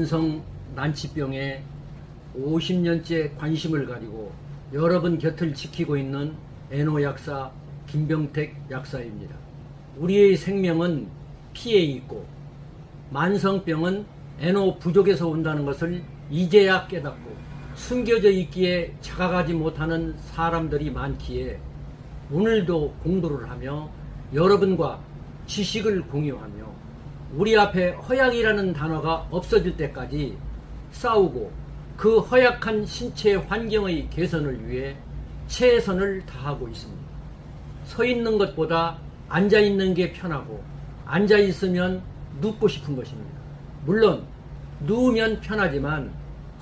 만성 난치병에 50년째 관심을 가지고 여러분 곁을 지키고 있는 애노 약사 김병택 약사입니다. 우리의 생명은 피에 있고 만성병은 애노 부족에서 온다는 것을 이제야 깨닫고 숨겨져 있기에 자각하지 못하는 사람들이 많기에 오늘도 공부를 하며 여러분과 지식을 공유하며 우리 앞에 허약이라는 단어가 없어질 때까지 싸우고 그 허약한 신체 환경의 개선을 위해 최선을 다하고 있습니다. 서 있는 것보다 앉아 있는 게 편하고 앉아 있으면 눕고 싶은 것입니다. 물론 누우면 편하지만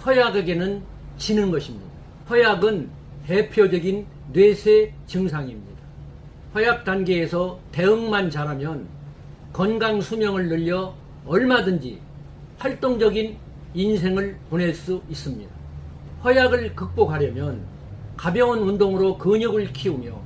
허약에게는 지는 것입니다. 허약은 대표적인 뇌세 증상입니다. 허약 단계에서 대응만 잘하면 건강 수명을 늘려 얼마든지 활동적인 인생을 보낼 수 있습니다. 허약을 극복하려면 가벼운 운동으로 근육을 키우며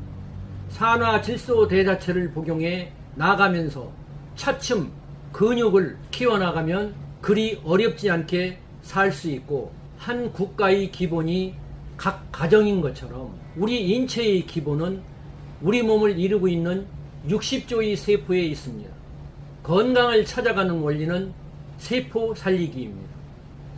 산화질소대사체를 복용해 나가면서 차츰 근육을 키워나가면 그리 어렵지 않게 살 수 있고, 한 국가의 기본이 각 가정인 것처럼 우리 인체의 기본은 우리 몸을 이루고 있는 60조의 세포에 있습니다. 건강을 찾아가는 원리는 세포 살리기입니다.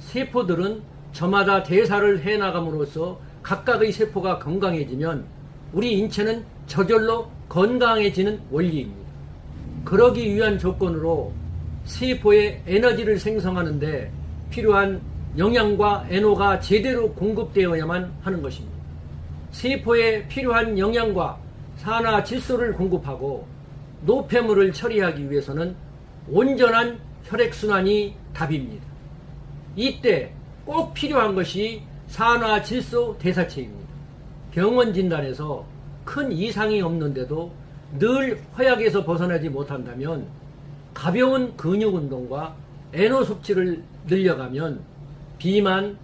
세포들은 저마다 대사를 해나감으로써 각각의 세포가 건강해지면 우리 인체는 저절로 건강해지는 원리입니다. 그러기 위한 조건으로 세포에 에너지를 생성하는데 필요한 영양과 에너가 제대로 공급되어야만 하는 것입니다. 세포에 필요한 영양과 산화질소를 공급하고 노폐물을 처리하기 위해서는 온전한 혈액순환이 답입니다. 이때 꼭 필요한 것이 산화질소 대사체입니다. 병원 진단에서 큰 이상이 없는데도 늘 허약에서 벗어나지 못한다면 가벼운 근육 운동과 에너 섭취를 늘려가면 비만,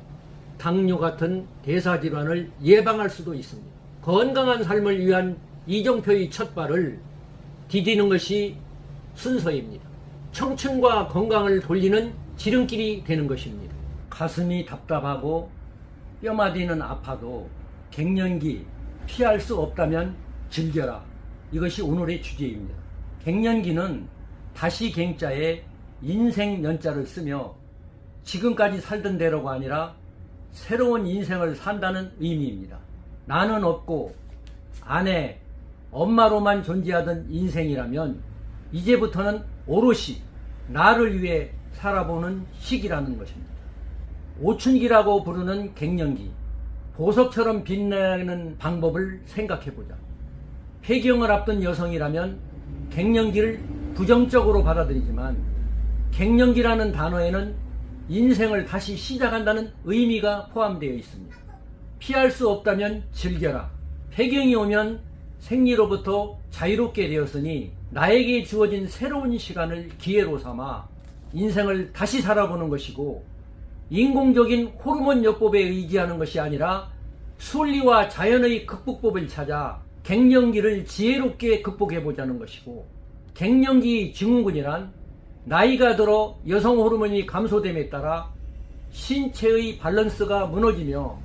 당뇨 같은 대사질환을 예방할 수도 있습니다. 건강한 삶을 위한 이정표의 첫 발을 디디는 것이 순서입니다. 청춘과 건강을 돌리는 지름길이 되는 것입니다. 가슴이 답답하고 뼈마디는 아파도 갱년기 피할 수 없다면 즐겨라. 이것이 오늘의 주제입니다. 갱년기는 다시 갱자에 인생 연자를 쓰며 지금까지 살던 대로가 아니라 새로운 인생을 산다는 의미입니다. 나는 없고 아내, 엄마로만 존재하던 인생이라면 이제부터는 오롯이 나를 위해 살아보는 시기라는 것입니다. 오춘기라고 부르는 갱년기, 보석처럼 빛나는 방법을 생각해보자. 폐경을 앞둔 여성이라면 갱년기를 부정적으로 받아들이지만 갱년기라는 단어에는 인생을 다시 시작한다는 의미가 포함되어 있습니다. 피할 수 없다면 즐겨라. 폐경이 오면 생리로부터 자유롭게 되었으니 나에게 주어진 새로운 시간을 기회로 삼아 인생을 다시 살아보는 것이고, 인공적인 호르몬 요법에 의지하는 것이 아니라 순리와 자연의 극복법을 찾아 갱년기를 지혜롭게 극복해보자는 것이고, 갱년기 증후군이란 나이가 들어 여성 호르몬이 감소됨에 따라 신체의 밸런스가 무너지며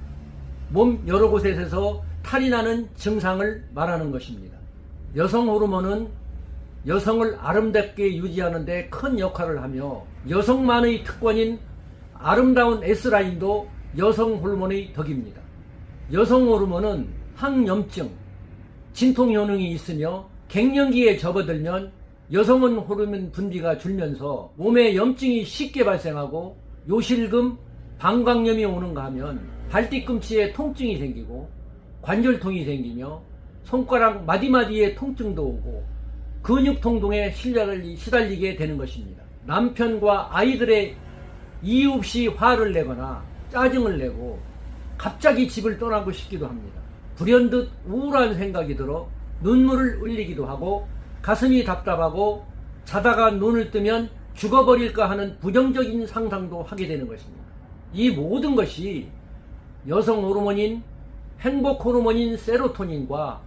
몸 여러 곳에서 탈이 나는 증상을 말하는 것입니다. 여성 호르몬은 여성을 아름답게 유지하는 데 큰 역할을 하며 여성만의 특권인 아름다운 S라인도 여성 호르몬의 덕입니다. 여성 호르몬은 항염증, 진통 효능이 있으며 갱년기에 접어들면 여성은 호르몬 분비가 줄면서 몸에 염증이 쉽게 발생하고 요실금, 방광염이 오는가 하면 발뒤꿈치에 통증이 생기고 관절통이 생기며 손가락 마디마디에 통증도 오고 근육통동에 시달리게 되는 것입니다. 남편과 아이들의 이유 없이 화를 내거나 짜증을 내고 갑자기 집을 떠나고 싶기도 합니다. 불현듯 우울한 생각이 들어 눈물을 흘리기도 하고 가슴이 답답하고 자다가 눈을 뜨면 죽어버릴까 하는 부정적인 상상도 하게 되는 것입니다. 이 모든 것이 여성 호르몬인 행복 호르몬인 세로토닌과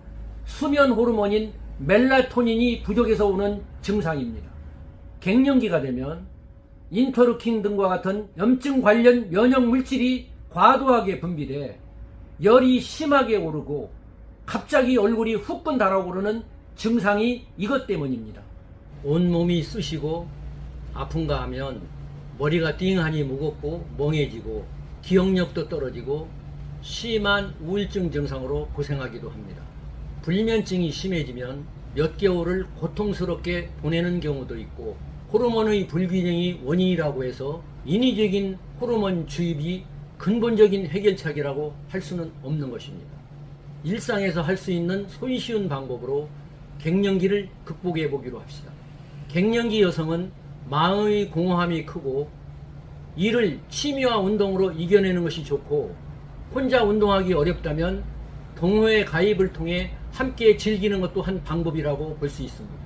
수면 호르몬인 멜라토닌이 부족해서 오는 증상입니다. 갱년기가 되면 인터루킨 등과 같은 염증 관련 면역 물질이 과도하게 분비돼 열이 심하게 오르고 갑자기 얼굴이 후끈 달아오르는 증상이 이것 때문입니다. 온몸이 쑤시고 아픈가 하면 머리가 띵하니 무겁고 멍해지고 기억력도 떨어지고 심한 우울증 증상으로 고생하기도 합니다. 불면증이 심해지면 몇 개월을 고통스럽게 보내는 경우도 있고 호르몬의 불균형이 원인이라고 해서 인위적인 호르몬 주입이 근본적인 해결책이라고 할 수는 없는 것입니다. 일상에서 할 수 있는 손쉬운 방법으로 갱년기를 극복해 보기로 합시다. 갱년기 여성은 마음의 공허함이 크고 이를 취미와 운동으로 이겨내는 것이 좋고 혼자 운동하기 어렵다면 동호회 가입을 통해 함께 즐기는 것도 한 방법이라고 볼 수 있습니다.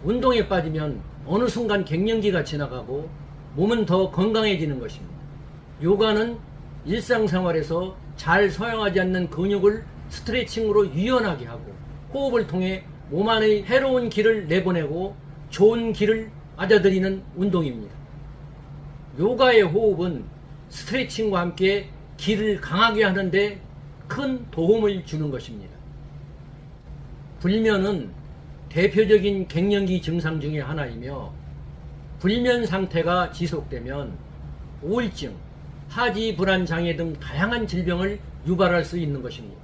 운동에 빠지면 어느 순간 갱년기가 지나가고 몸은 더 건강해지는 것입니다. 요가는 일상생활에서 잘 사용하지 않는 근육을 스트레칭으로 유연하게 하고 호흡을 통해 몸 안의 해로운 기를 내보내고 좋은 기를 맞아들이는 운동입니다. 요가의 호흡은 스트레칭과 함께 기를 강하게 하는데 큰 도움을 주는 것입니다. 불면은 대표적인 갱년기 증상 중에 하나이며 불면 상태가 지속되면 우울증, 하지 불안 장애 등 다양한 질병을 유발할 수 있는 것입니다.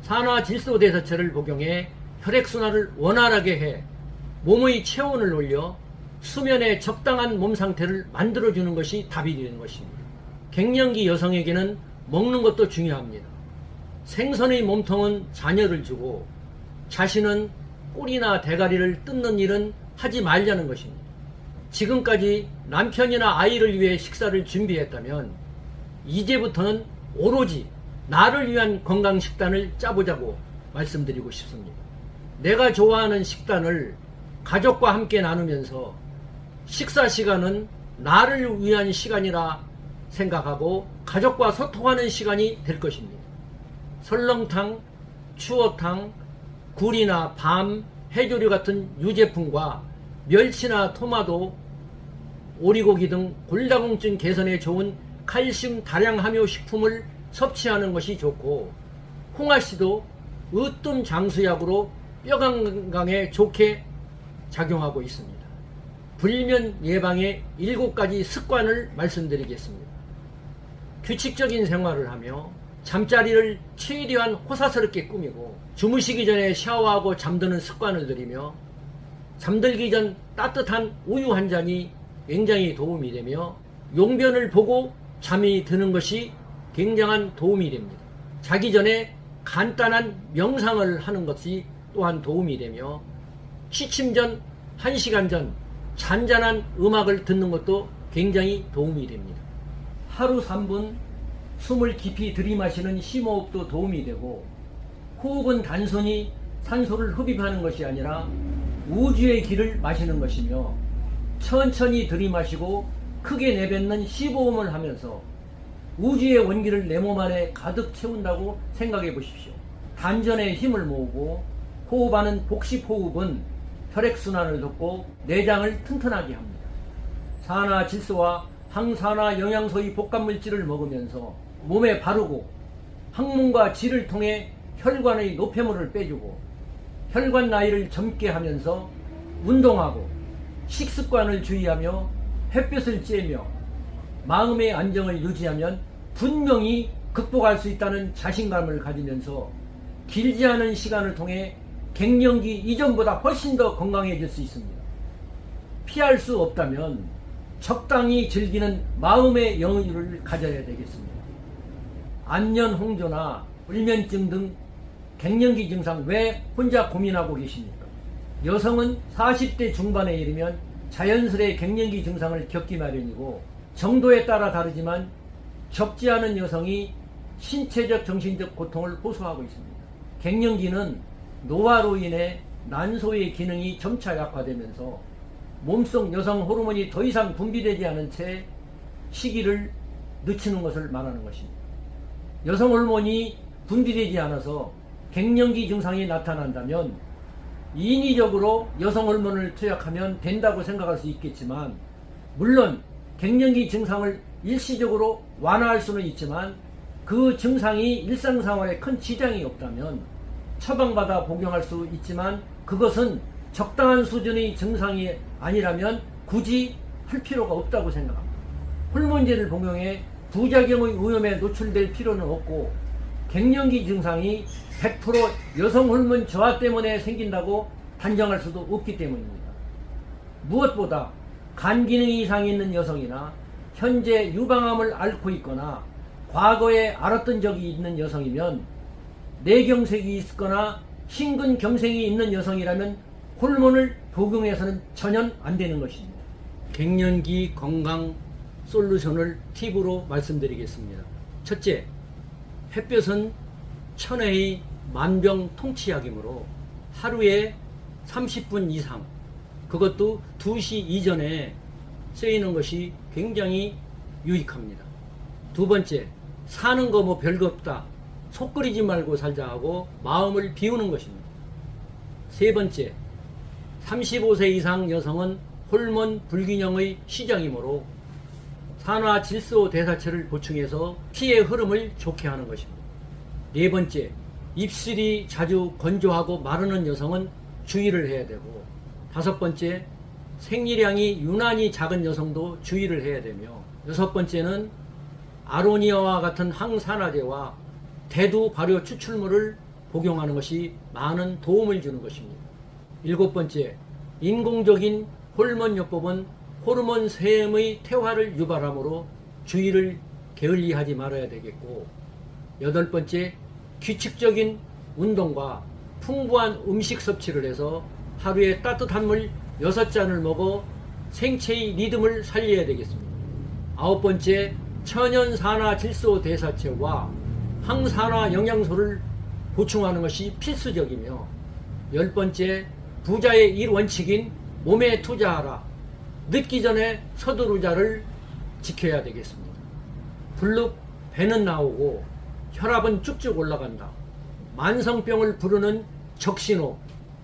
산화질소대사체를 복용해 혈액순환을 원활하게 해 몸의 체온을 올려 수면에 적당한 몸 상태를 만들어주는 것이 답이 되는 것입니다. 갱년기 여성에게는 먹는 것도 중요합니다. 생선의 몸통은 자녀를 주고 자신은 꼬리나 대가리를 뜯는 일은 하지 말자는 것입니다. 지금까지 남편이나 아이를 위해 식사를 준비했다면 이제부터는 오로지 나를 위한 건강 식단을 짜보자고 말씀드리고 싶습니다. 내가 좋아하는 식단을 가족과 함께 나누면서 식사 시간은 나를 위한 시간이라 생각하고 가족과 소통하는 시간이 될 것입니다. 설렁탕, 추어탕, 굴이나 밤, 해조류 같은 유제품과 멸치나 토마토, 오리고기 등 골다공증 개선에 좋은 칼슘 다량 함유 식품을 섭취하는 것이 좋고 홍합씨도 으뜸 장수약으로 뼈 건강에 좋게 작용하고 있습니다. 불면 예방의 7가지 습관을 말씀드리겠습니다. 규칙적인 생활을 하며 잠자리를 최대한 호사스럽게 꾸미고 주무시기 전에 샤워하고 잠드는 습관을 들이며 잠들기 전 따뜻한 우유 한 잔이 굉장히 도움이 되며 용변을 보고 잠이 드는 것이 굉장한 도움이 됩니다. 자기 전에 간단한 명상을 하는 것이 또한 도움이 되며 취침 전 1시간 전 잔잔한 음악을 듣는 것도 굉장히 도움이 됩니다. 하루 3분 숨을 깊이 들이마시는 심호흡도 도움이 되고 호흡은 단순히 산소를 흡입하는 것이 아니라 우주의 기를 마시는 것이며 천천히 들이마시고 크게 내뱉는 시보험을 하면서 우주의 원기를 내 몸 안에 가득 채운다고 생각해 보십시오. 단전에 힘을 모으고 호흡하는 복식호흡은 혈액순환을 돕고 내장을 튼튼하게 합니다. 산화질소와 항산화 영양소의 복합물질을 먹으면서 몸에 바르고 항문과 질을 통해 혈관의 노폐물을 빼주고 혈관 나이를 젊게 하면서 운동하고 식습관을 주의하며 햇볕을 쬐며 마음의 안정을 유지하면 분명히 극복할 수 있다는 자신감을 가지면서 길지 않은 시간을 통해 갱년기 이전보다 훨씬 더 건강해질 수 있습니다. 피할 수 없다면 적당히 즐기는 마음의 여유를 가져야 되겠습니다. 안면 홍조나 불면증 등 갱년기 증상 왜 혼자 고민하고 계십니까? 여성은 40대 중반에 이르면 자연스레 갱년기 증상을 겪기 마련이고 정도에 따라 다르지만 적지 않은 여성이 신체적 정신적 고통을 호소하고 있습니다. 갱년기는 노화로 인해 난소의 기능이 점차 약화되면서 몸속 여성 호르몬이 더 이상 분비되지 않은 채 시기를 늦추는 것을 말하는 것입니다. 여성 호르몬이 분비되지 않아서 갱년기 증상이 나타난다면 인위적으로 여성 호르몬을 투약하면 된다고 생각할 수 있겠지만 물론 갱년기 증상을 일시적으로 완화할 수는 있지만 그 증상이 일상생활에 큰 지장이 없다면 처방받아 복용할 수 있지만 그것은 적당한 수준의 증상이 아니라면 굳이 할 필요가 없다고 생각합니다. 호르몬제를 복용해 부작용의 위험에 노출될 필요는 없고 갱년기 증상이 100% 여성 호르몬 저하 때문에 생긴다고 단정할 수도 없기 때문입니다. 무엇보다 간 기능 이상이 있는 여성이나 현재 유방암을 앓고 있거나 과거에 앓았던 적이 있는 여성이면 뇌경색이 있거나 심근경색이 있는 여성이라면 호르몬을 복용해서는 전혀 안 되는 것입니다. 갱년기 건강 솔루션을 팁으로 말씀드리겠습니다. 첫째, 햇볕은 천혜의 만병통치약이므로 하루에 30분 이상, 그것도 2시 이전에 쓰이는 것이 굉장히 유익합니다. 두 번째, 사는 거 뭐 별거 없다, 속 끓이지 말고 살자 하고 마음을 비우는 것입니다. 세 번째, 35세 이상 여성은 호르몬 불균형의 시작이므로 산화질소 대사체를 보충해서 피의 흐름을 좋게 하는 것입니다. 네 번째, 입술이 자주 건조하고 마르는 여성은 주의를 해야 되고, 다섯 번째, 생리량이 유난히 작은 여성도 주의를 해야 되며, 여섯 번째는 아로니아와 같은 항산화제와 대두 발효 추출물을 복용하는 것이 많은 도움을 주는 것입니다. 일곱 번째, 인공적인 호르몬요법은 호르몬 세음의 퇴화를 유발하므로 주의를 게을리하지 말아야 되겠고, 여덟 번째, 규칙적인 운동과 풍부한 음식 섭취를 해서 하루에 따뜻한 물 6잔을 먹어 생체의 리듬을 살려야 되겠습니다. 아홉 번째, 천연 산화질소 대사체와 항산화 영양소를 보충하는 것이 필수적이며, 열 번째, 부자의 1원칙인 몸에 투자하라, 늦기 전에 서두르자를 지켜야 되겠습니다. 불룩 배는 나오고 혈압은 쭉쭉 올라간다. 만성병을 부르는 적신호,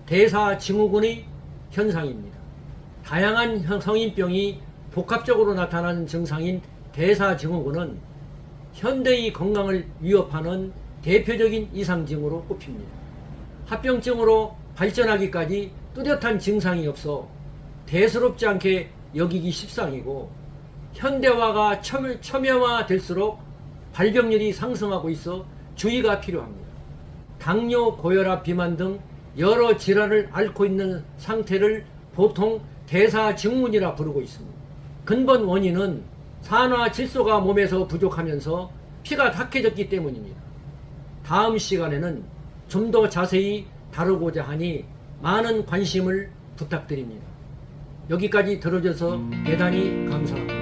대사증후군의 현상입니다. 다양한 성인병이 복합적으로 나타나는 증상인 대사증후군은 현대의 건강을 위협하는 대표적인 이상증으로 꼽힙니다. 합병증으로 발전하기까지 뚜렷한 증상이 없어 대수롭지 않게 여기기 십상이고, 현대화가 첨예화될수록 발병률이 상승하고 있어 주의가 필요합니다. 당뇨, 고혈압, 비만 등 여러 질환을 앓고 있는 상태를 보통 대사증후군이라 부르고 있습니다. 근본 원인은 산화질소가 몸에서 부족하면서 피가 탁해졌기 때문입니다. 다음 시간에는 좀 더 자세히 다루고자 하니 많은 관심을 부탁드립니다. 여기까지 들어줘서 대단히 감사합니다.